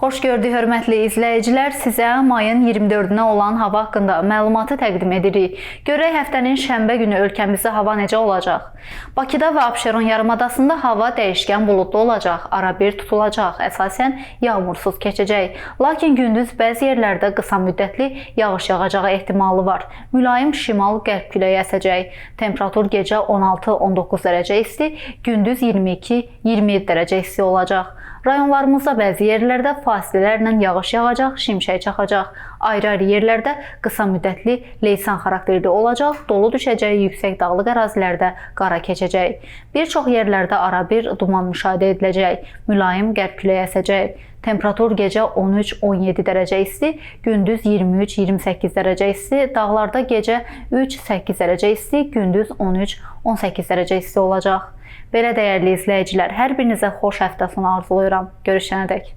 Xoş gördük, hörmətli izləyicilər. Sizə mayın 24-nə olan hava haqqında məlumatı təqdim edirik. Görək həftənin şənbə günü ölkəmizdə hava necə olacaq? Bakıda və Abşeron yarımadasında hava dəyişkən buludlu olacaq, arabir tutulacaq, əsasən yağmursuz keçəcək. Lakin gündüz bəzi yerlərdə qısa müddətli yağış yağacağı ehtimalı var. Mülayim şimal-qərb küləyi əsəcək. Temperatur gecə 16-19 dərəcə isti, gündüz 22-27 dərəcə isti olacaq. Rayonlarımızda bəzi yerlərdə fasilələrlə yağış yağacaq, şimşək çaxacaq. Ayrı-ayrı yerlərdə qısa müddətli leysan xarakterli olacaq, dolu düşəcək, yüksək dağlıq ərazilərdə qara keçəcək. Bir çox yerlərdə arabir duman müşahidə ediləcək, mülayim qərb küləyi əsəcək. Temperatur gecə 13-17 dərəcə isti, gündüz 23-28 dərəcə isti, dağlarda gecə 3-8 dərəcə isti, gündüz 13-18 dərəcə isti olacaq. Belə dəyərli izləyicilər, hər birinizə xoş həftə sonu arzulayıram. Görüşənədək.